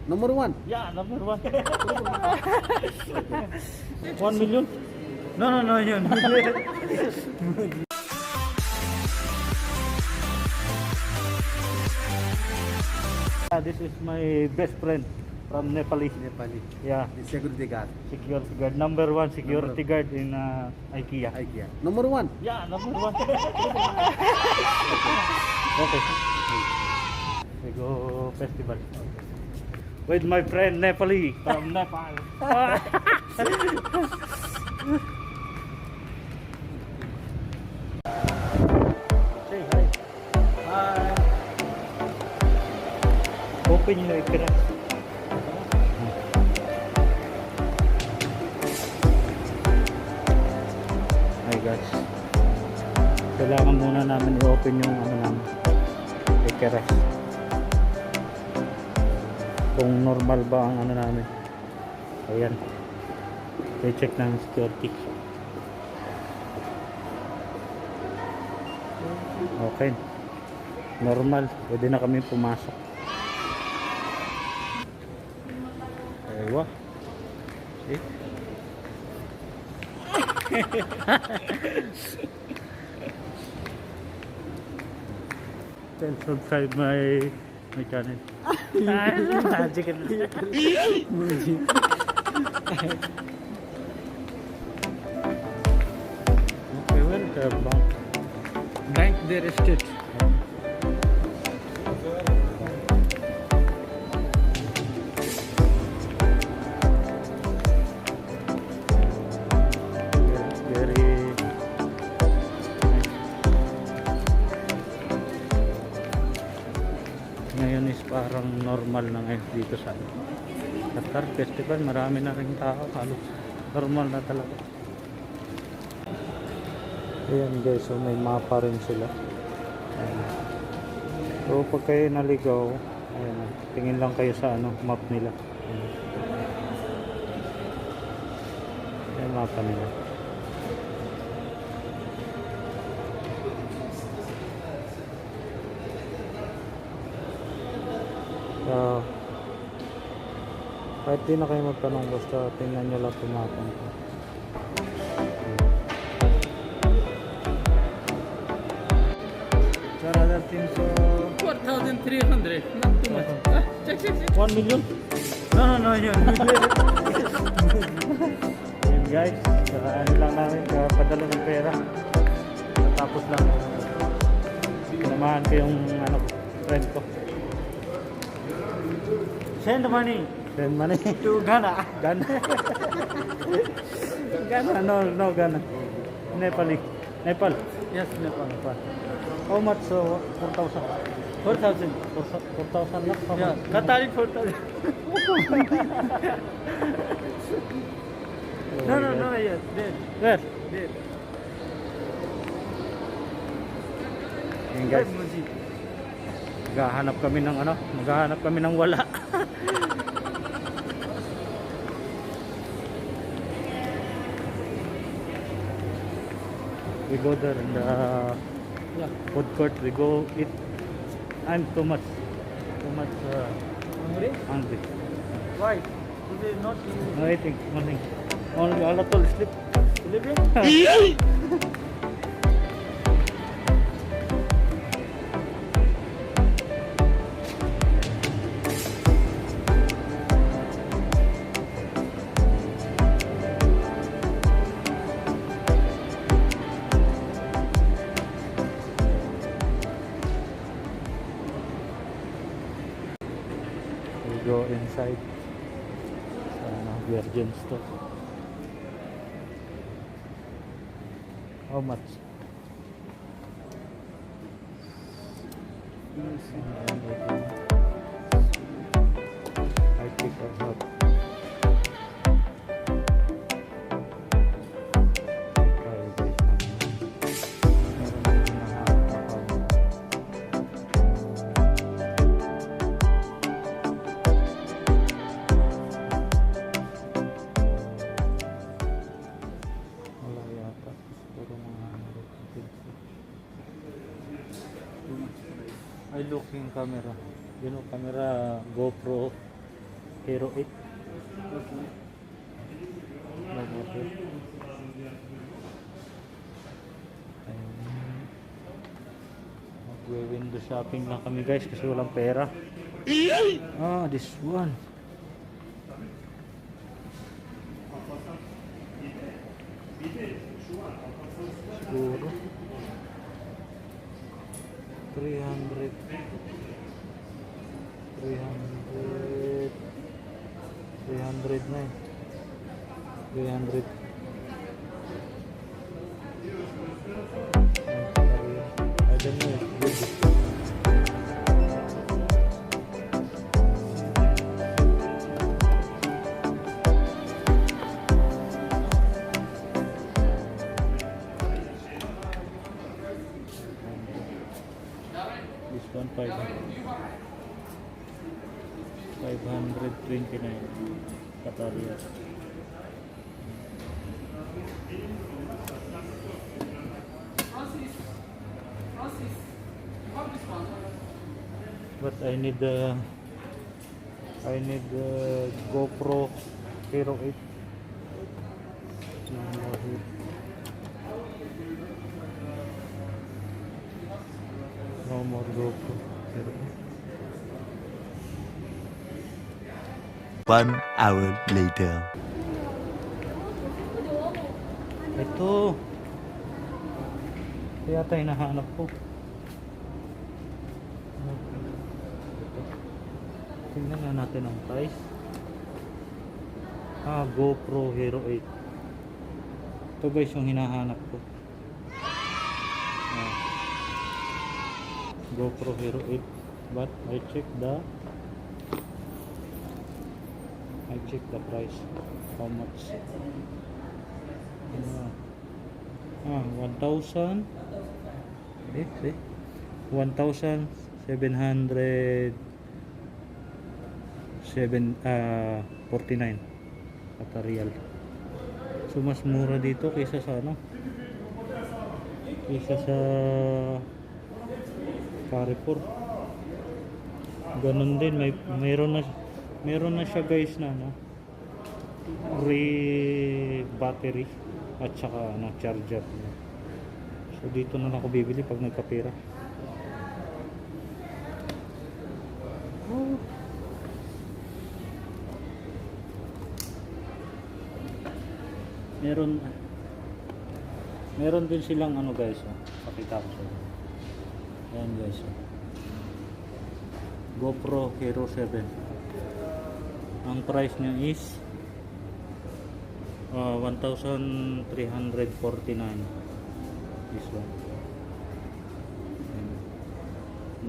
Number one. Yeah, number one. 1 million? No, yun. This is my best friend from Nepali. Nepali. Yeah, The security guard. security guard. Number one security guard in IKEA. IKEA. Number one. Yeah, number one. Okay. We go festival. With my friend Nepali from Nepal. Say hi. Hi. Open your ecran. Hi guys. Kailangan muna namin i-open yung ano namin. Ecran. Kung normal ba ang ano namin. Ayan. I-check ng security. Okay. Normal. Pwede na kami pumasok. Ewa. See? Tell subscribe my channel. Chicken. Okay, welcome. Bank they arrested. Very ngayon is parang normal na ngayon dito sa Qatar Festival. Marami na rin tao, halos normal na talaga. Ayan guys, so may mapa rin sila. Ayan. So pag kayo naligaw, ayan, tingin lang kayo sa ano, map nila. Ayan. Ayan mapa nila. So, kahit di na kayo magtanong, basta tingnan nyo lang tumatang ko. Sarada 4,300. Not too much. Check. 1 million? No, yun. Yun guys, ano lang namin, padala ng pera. Tapos lang, sinamahan ko yung ano, friend ko. Send money. Send money to Ghana. Ghana. Ghana, no Ghana. Nepal. Yes, Nepal. How much? 4,000. 4,000. 4,000 lang? Yeah, Qatari 4,000. No, yes, there. Where? There. Ayan guys, maghahanap kami ng wala. We go there in the food court. We go eat. I'm too much hungry. Why? Today not you. No eating, nothing. Only all at all sleep. Sleeping? We go inside sa Virgin store. How much? I think I have. Ay looking camera. You know camera GoPro Hero 8. Mag-order. Ayun. Magwe-window shopping lang kami guys kasi walang pera. Ah, this one. Siguro 300 na eh. 300. I don't know. This one 529 Kataria. But I need the GoPro Hero 8. No more here. No more GoPro Hero 8. 1 hour later. Ito. Ito yata hinahanap ko. Ito. Tingnan nga natin ang price. GoPro Hero 8. Ito guys yung hinahanap ko. GoPro Hero 8. But I check the price. How much? 1,000. 1,749 at real. So mas mura dito kaysa sa kaysa sa Carrefour. Ganun din, mayroon na siya guys na battery at saka charger. So dito na lang ako bibili pag nagkapera. Meron din silang guys, pakita ko sa inyo. Ayan guys, GoPro Hero 7. Ang price niya is 1,349. This one. Ayan.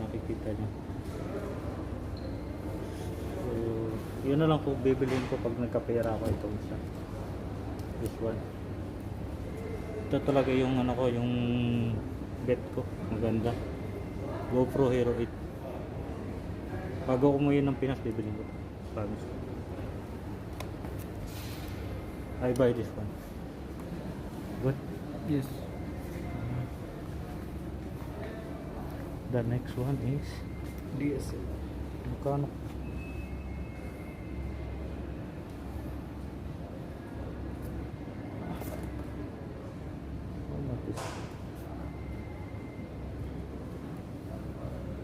Nakikita nyo. So yun na lang po bibiliin ko pag nagkapera ako itong isa. This one. Ito talaga yung yung bet ko. Maganda. GoPro Hero 8. Bago ko umuwi ng Pinas, bibiliin ko. Promise. I buy this one. Good? Yes. The next one is DSL. magkano?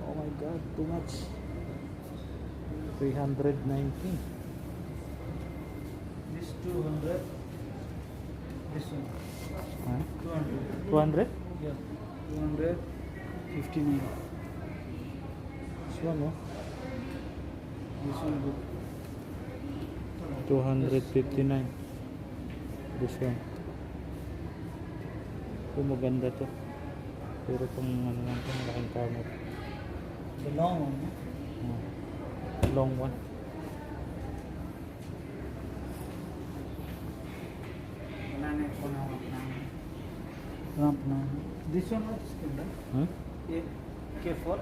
Oh my god, too much. 319. This 200. This one. Huh? 200. 200? Yeah. 259. This one, oh. This one good. 259. This one. Ito maganda to. Pero pang lang to, malaking camera. The long one. No? Long one. Ramp now. This one what is good? Huh? K4.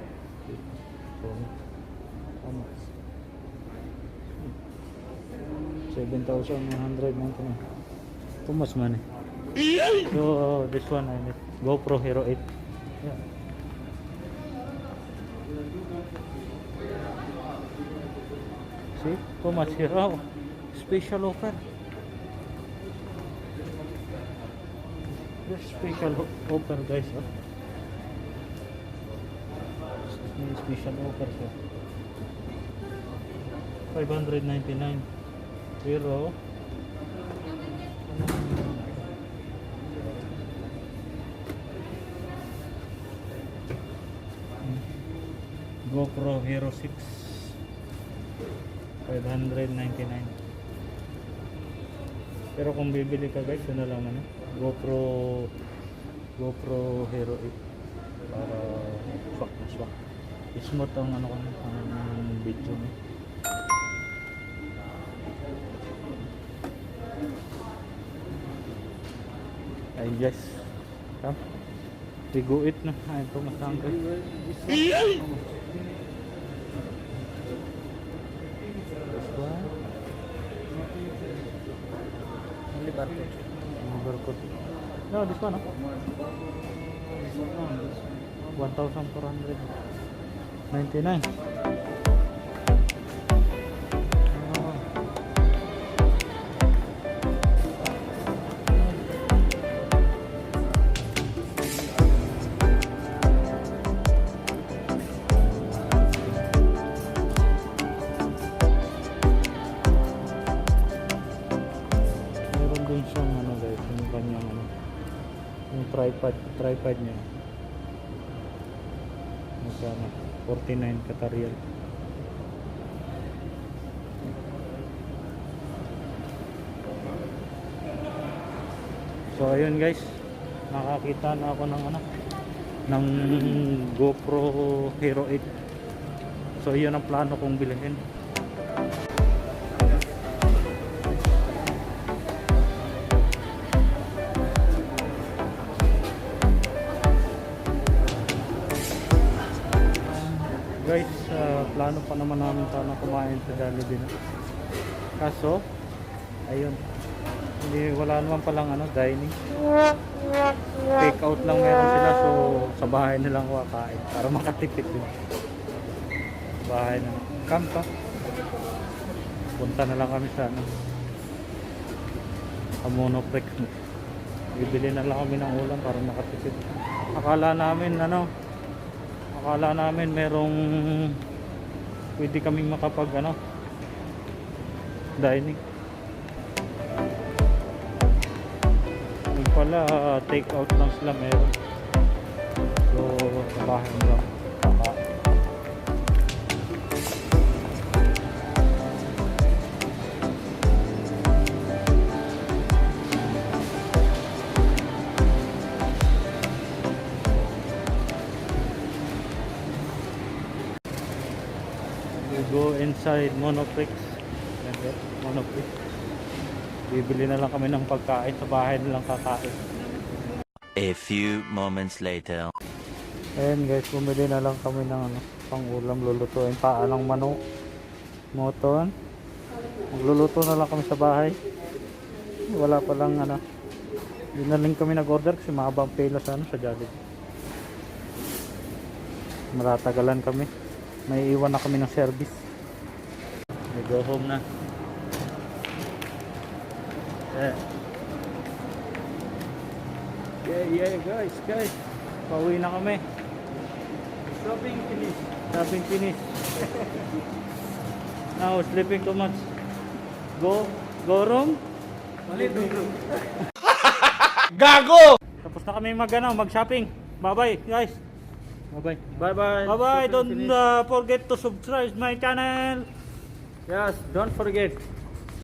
So, how much? 7,199. Too much money. So this one I need. GoPro Hero 8. Yeah. See? Too much here. Oh, special offer. There's special offer guys. Oh. May special offer siya. 599. Pero GoPro Hero 6 599. Pero kung bibili ka guys, yun na lang ano, GoPro Hero 8 para swak na swak. Smooth ang ano kan ang video mo. Ay guys, come. Tiguit na. Ay ito masangkot. Only barcode. Barcode. No, this one. Oh. 1,499. Meron din siyang ano guys, yung kanyang ano, yung tripod niya. Magkano? 49 Qatar. So ayun guys, nakakita na ako ng ano, ng GoPro Hero 8. So yun ang plano kong bilhin. Guys, plano pa naman namin sana kumain sa Jollibee na. Kaso, ayun, wala naman palang ano, dining. Take out lang meron sila, so sa bahay na lang kakain para makatipid din. Bahay na. Kampa. Punta na lang kami sa ano, Monoplex. Bibili na lang kami ng ulam para makatipid. Akala namin merong pwede kaming makapag ano, dining. Yung pala take out lang sila meron. So sa bahay lang kakain. Go inside Monoplex. Monoplex. Bibili na lang kami ng pagkain, sa bahay na lang kakain. A few moments later. Ayan guys, bumili na lang kami ng ano, pang ulam, lulutuin paa ng manok, moton. Magluluto na lang kami sa bahay. Wala pa lang ano. Yun na lang kami nag-order kasi mahabang pila sa ano, sa Jollibee. Matatagalan kami. May iwan na kami ng service. We go home na. Yeah guys. Pauwi na kami. Shopping finish. Now sleeping too much. Go room. Gago! Tapos na kami mag-shopping. Bye guys. Bye-bye. Don't forget to subscribe my channel. Yes, don't forget.